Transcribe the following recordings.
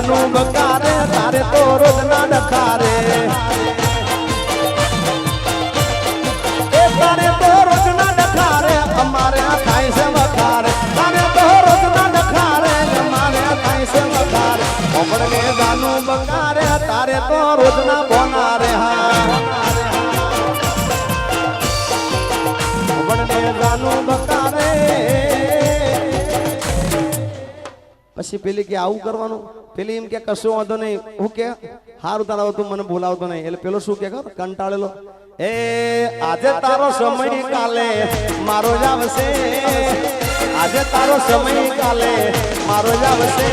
જાનું બકારે તારે તો રોજ ના ડખારે તારે તો રોજ ના ડખારે અમારે આ થાય છે વખારે તારે તો રોજ ના ડખારે અમારે આ થાય છે વખારે ઓપડને જાનું બકારે તારે તો રોજ ના બોનારે હા ઓપડને જાનું બકારે પછી પેલી કે આવું કરવાનું પેલી એમ કે કશું વાંધો નહીં હું કે હારું તારા તું મને બોલાવતો નહીં એટલે પેલો શું કે ખબર કંટાળેલો એ આજે તારો સમય કાલે મારો જ આવશે આજે તારો સમય કાલે મારો જ આવશે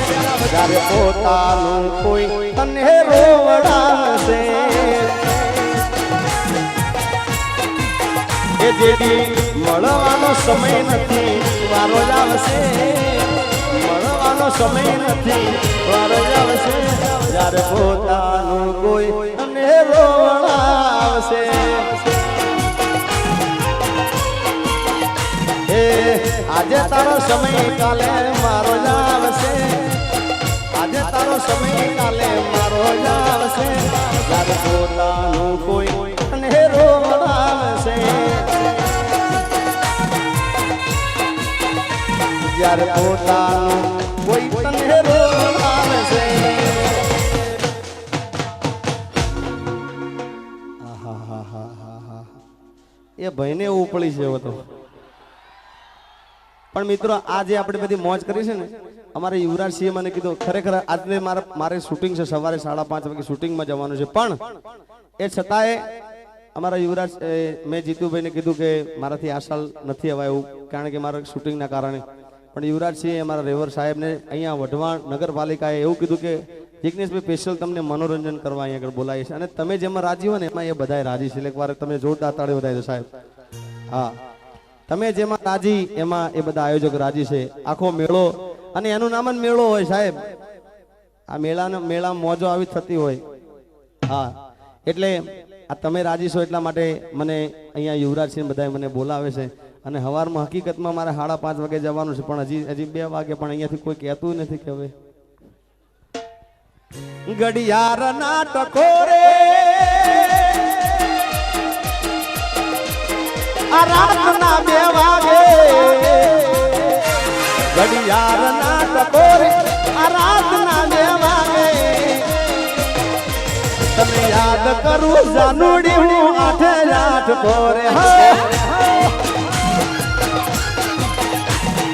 જ્યારે પોતાનું કોઈ તને રોવડાવશે એ જેથી મળવાનો સમય નથી મારો જ આવશે સમય નથી વાર આવશે જ્યારે પોતાનું કોઈ અને રોવડાવશે એ આજે તારો સમય કાલે મારો જ આવશે આજે તારો સમય કાલે મારો જ આવશે જ્યારે પોતાનું કોઈ અને રોવડાવશે જ્યારે પોતાનું કોઈ તને રોવડાવશે એ ભાઈને એવું પડી છે તો પણ મિત્રો આજે આપણે બધી મોજ કરી છે ને અમારે યુવરાજ સિંહે મને કીધું ખરેખર આજે મારે શૂટિંગ છે સવારે 5:30 વાગે શૂટિંગમાં જવાનું છે પણ એ છતાંય અમારા યુવરાજ મેં જીતુભાઈને કીધું કે મારાથી આ સાલ નથી અવાય એવું કારણ કે મારા શૂટિંગના કારણે પણ યુવરાજસિંહ અમારા રેવર સાહેબને અહીંયા વઢવાણ નગરપાલિકાએ એવું કીધું કે જિગ્નેશભાઈ સ્પેશિયલ તમને મનોરંજન કરવા અહીંયા આગળ બોલાવીએ છે અને તમે જેમાં રાજી હોય ને એમાં એ બધાય રાજી છે એકવાર તમે જોરદાર તાળી વધાવી દો સાહેબ હા તમે જેમાં રાજી એમાં એ બધા આયોજક રાજી છે આખો મેળો અને એનું નામ જ મેળો હોય સાહેબ આ મેળા મોજો આવી થતી હોય હા એટલે આ તમે રાજી છો એટલા માટે મને અહીંયા યુવરાજસિંહ બધા મને બોલાવે છે અને સવારમાં હકીકતમાં મારે 5:30 વાગે જવાનું છે પણ હજી 2 વાગે પણ અહીંયાથી કોઈ કહેતું નથી કે હવે ઘડિયાળ ના ટકોરે આ રાતના 2 વાગે ઘડિયાળ ના ટકોરે આ રાતના 2 વાગે તમે યાદ કરું જાનુડી હું 8 પોરે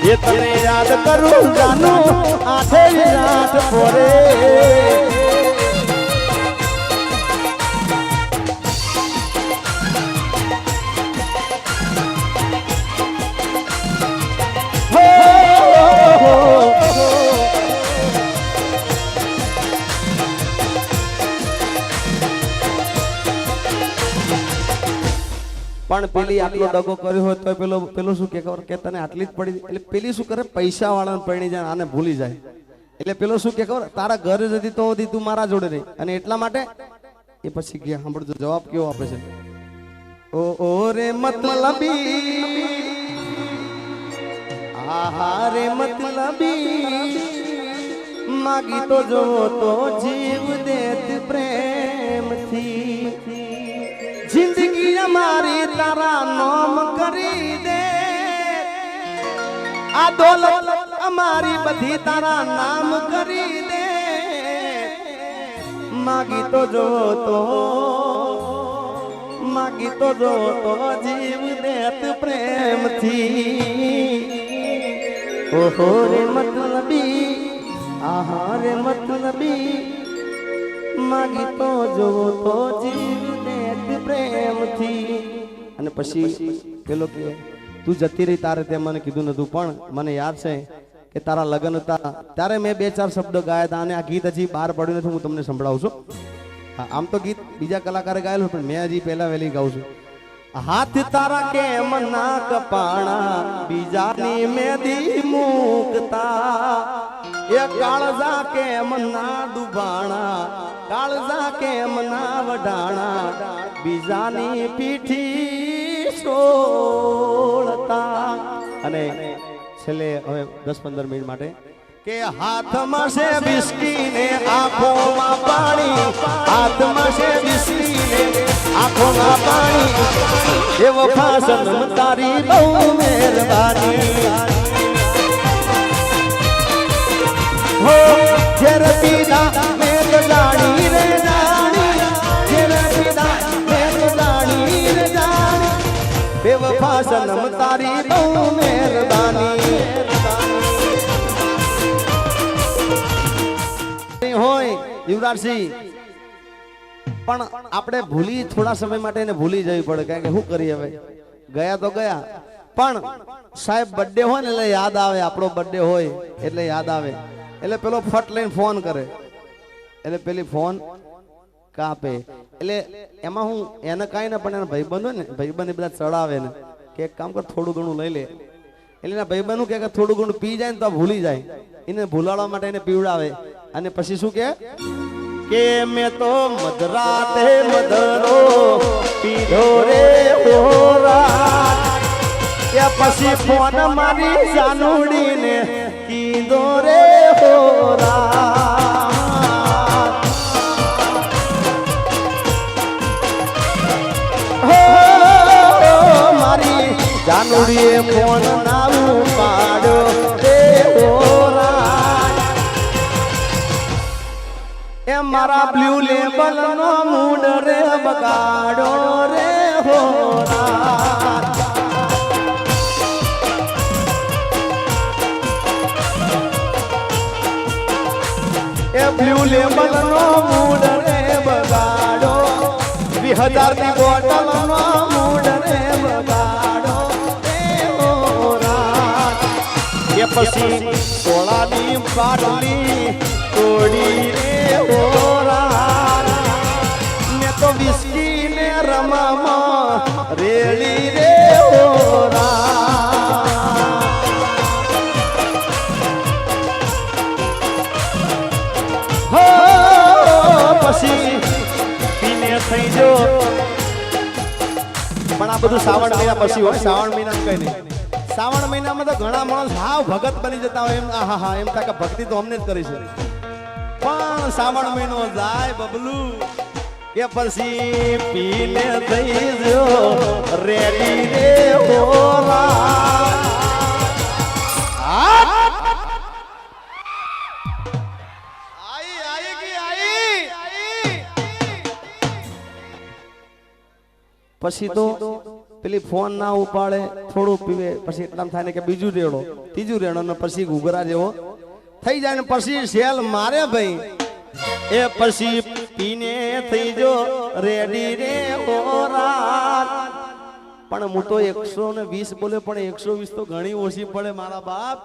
ये तने याद करूं जानू 8 पोरे પણ પેલી આટલો ડગો કર્યો હોય તો પેલો શું કે તને આટલી જ પડી એટલે પેલી શું કરે પૈસા વાળાને પરણી જાય આને ભૂલી જાય એટલે પેલો શું કે ખબર તારા ઘરે જતી તો તું મારા જોડે રહી અને એટલા માટે એ પછી ગયા સાંભળજો જવાબ કેવો આપે છે ઓ રે મતલબી આહા રે મતલબી માગી તો જો તો જીવ દેત પ્રેમથી जिंदगी हमारी तारा नाम करी दे आ दौलत हमारी बधी तारा नाम करी दे मागी तो जो जीव देत प्रेम थी ओहो रे मतलबी आहा रे मतलबी मागी तो जो तो जीव પ્રેમથી અને પછી પેલો કે તું જતી રહી તારે તે મને કીધું નતું પણ મને યાદ છે કે તારા લગ્ન હતા ત્યારે મેં 2-4 શબ્દો ગાયા હતા અને આ ગીત હજી બહાર પડ્યું નથી હું તમને સંભળાવું છું આમ તો ગીત બીજા કલાકારે ગાયેલું પણ મેં હજી પહેલા વહેલી ગાઉં છું હાથ તારા કેમ ના કપાણા બીજાની મેદી મૂકતા એ કાળજા કેમ ના ડુબાણા કાળજા કેમ ના વડાણા બીજાની પીઠી છોડતા અને છેલ્લે હવે 10-15 મિનિટ માટે કે હાથમાં છે વિસ્કી ને આંખોમાં પાણી, હાથમાં છે વિસ્કી ને આંખોમાં પાણી, એ વફા સનમ તારી બહુ મહેરબાની. હો ઘેર પીધા મેં તો જાણી રે જાણી, ઘેર પીધા મેં તો જાણી રે જાણી, બેવફા સનમ તારી બહુ મહેરબાની. હોય યુવરાજસિંહ, પણ આપણે ભૂલી થોડા સમય માટે એને ભૂલી જવી પડે, કારણ કે શું કરીએ હવે, ગયા તો ગયા. પણ સાહેબ બર્થડે હોય ને એટલે યાદ આવે, આપણો બર્થડે હોય એટલે યાદ આવે, એટલે પેલો ફટ લઈને ફોન કરે, એટલે પેલી ફોન કાપે. એટલે એમાં હું એને કાંઈ ના, પણ એના ભાઈબંધ હોય ને, ભાઈબંધ બધા ચડાવે ને કે એક કામ કર થોડું ઘણું લઈ લે. એટલે એના ભાઈબંધ કે થોડું ઘણું પી જાય ને તો ભૂલી જાય, એને ભૂલાડવા માટે એને પીવડાવે. અને પછી શું કે મેં તો મધરાતે મધરો પીધો રે હોરા, કે પછી ફોન મારી જાનુડી ને કીધો રે હોરા. હો મારી જાનુડીએ ફોન ના ઉપાડ્યો રે હોરા, એ મારા બ્લુ લેબલ નો મૂડ રે બગાડો રે હોરા. એ બ્લુ લેબલ નો મૂડ રે બગાડો, 2000 ની બોટલ નો મૂડ રે બગાડો રે હોરા. કે પછી 16 ની બાટલી તોડી રે હોરા, ને તો વિસ્કી ને રમમાં રેડી રે હોરા. હો પછી પીને થઈ જો, પણ આ બધું શ્રાવણ મહિના પછી હોય, શ્રાવણ મહિના કઈ નહીં. શ્રાવણ મહિનામાં તો ઘણા માણસ હાવ ભગત બની જતા હોય, એમ આહા હા એમ થાય કે ભક્તિ તો અમને જ કરી છે. પણ શ્રાવણ મહિનો જાય બબલું કે પછી પીને થઈ જો રેડી રે હોરા. પછી તો પેલી ફોન ના ઉપાડે, થોડું પીવે, પછી એકદમ થાય ને કે બીજું રેડો, ત્રીજું રેડો, ને પછી ઘૂઘરા જેવો થઈ જાય ને પછી સેલ મારે ભાઈ. એ પછી પીને થઈ જો રેડી રે હોરા. પણ હું તો 120 બોલે, પણ 120 તો ઘણી ઓછી પડે મારા બાપ.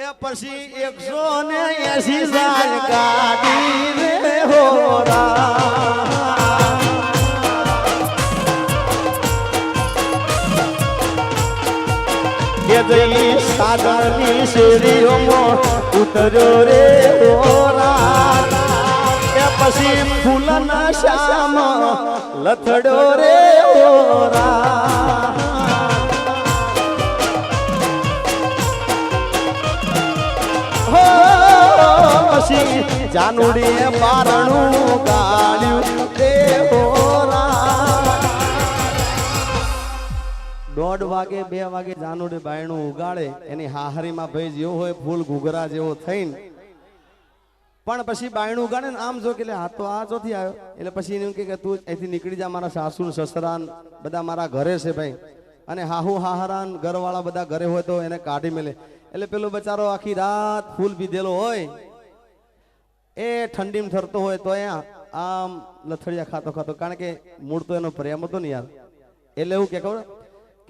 એ પછી 180 જાય ગાડી રે હોરા. કે જઈ સાગરની શેરીઓમાં ઉતર્યો રે હોરા, કે પછી ફૂલના શામ લથડો રે હોરા. હો પછી જાનુડીએ બારણું ગાળ્યું રે હોરા. 1:30 વાગે 2 વાગે જાનુડી બાયણું ઉગાડે, એની હાહરીમાં ભાઈ જેવો હોય ફૂલ ઘૂઘરા જેવો થઈને, પણ પછી બાયણું ઉગાડે ને આમ જો કે આ તો આ જોથી આવ્યો, એટલે પછી એમ કે તું અહીંથી નીકળી જા, મારા સાસુ સસરા બધા મારા ઘરે છે ભાઈ. અને હાહુ હાહરાન ઘરવાળા બધા ઘરે હોય તો એને કાઢી મેલે. એટલે પેલો બચારો આખી રાત ફૂલ પીધેલો હોય, એ ઠંડીમાં ઠરતો હોય તો અહીંયા આમ લથડિયા ખાતો ખાતો, કારણ કે મૂળ તો એનો પ્રેમ હતો ને યાર. એટલે એવું કે ખબર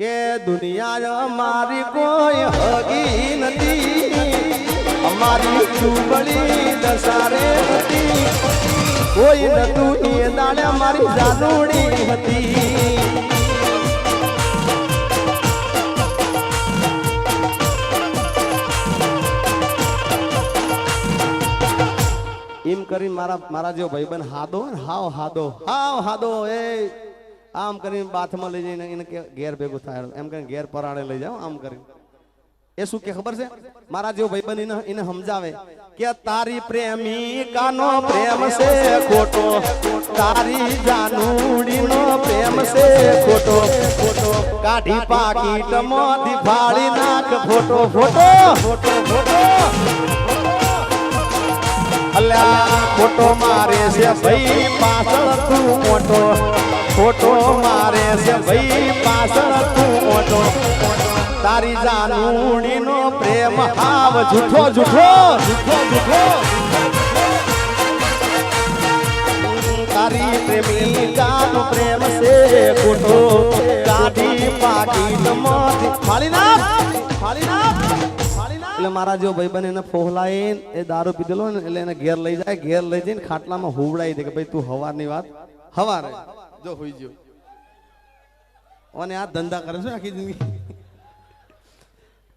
કે દુનિયા અમારી કોઈ હગી નથી, અમારી ચૂંબડી દસારે હતી, કોઈ નતું એ દાડે અમારી જાનુડી હતી. એમ કરી મારા જેવો ભાઈબંધ હાદો ને, હાવ હાદો એ આમ કરીને બાથમાં લઈ જઈને એને ઘેર ભેગું થાય, એમ કરીને ઘેર પરાળે લઈ જાઓ આમ કરીને. એ શું કે ખબર છે મારા જેવો ભાઈબંધ એને સમજાવે કે તારી પ્રેમિકાનો પ્રેમ છે ખોટો તારી જાનુડીનો પ્રેમ છે ખોટો કાઢી પાકીટ મોથી ફાળી નાખ ફોટો ફોટો ફોટો ફોટો અલ્યા ખોટો મારે છે ભાઈ પાછળ તું મોટો ખોટો મારે છે ભાઈ પાછળ તું મોટો તારી જાનુડીનો પ્રેમ હાવ જૂઠો જૂઠો જૂઠો જૂઠો તારી પ્રેમિકાનો પ્રેમ છે ખોટો કાઢી પાકીટ મોથી ફાળી નાખ ફાળી નાખ એટલે મારા જો ભાઈબંધ એને ફોહલાઈને એ દારૂ પીધેલો ને એટલે એને ઘેર લઈ જાય ઘેર લઈ જઈને ખાટલામાં હુવડાવી દે કે ભાઈ તું હવારની વાત હવારે જો હોઈ ગયો અને આ ધંધા કરે છે આખી જિંદગી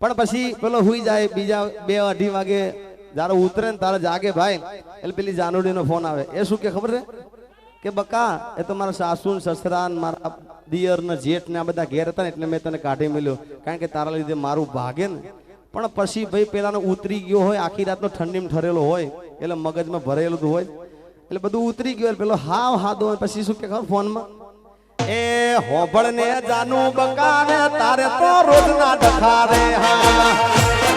પણ પછી પેલો હુઈ જાય બીજા 2-2:30 વાગે જ્યારે ઉતરે ને તારે જાગે ભાઈ એટલે પેલી જાનુડીનો ફોન આવે એ શું કે ખબર છે કે બકા એ તો મારા સાસુ ને સસરા ને મારા દિયર ને જેઠ ને આ બધા ઘેર હતા ને એટલે મેં તને કાઢી મળ્યો કારણ કે તારા લીધે મારું ભાગે ને પણ પછી ભાઈ પેલાનો ઉતરી ગયો હોય આખી રાતનો ઠંડીમાં ઠરેલો હોય એટલે મગજમાં ભરેલું હોય એટલે બધું ઉતરી ગયું પેલો હાવ હાદો પછી શું કે ખબર ફોનમાં એ હોભળ ને જાનું બકા ને તારે તો રોજ ના ડખારે હા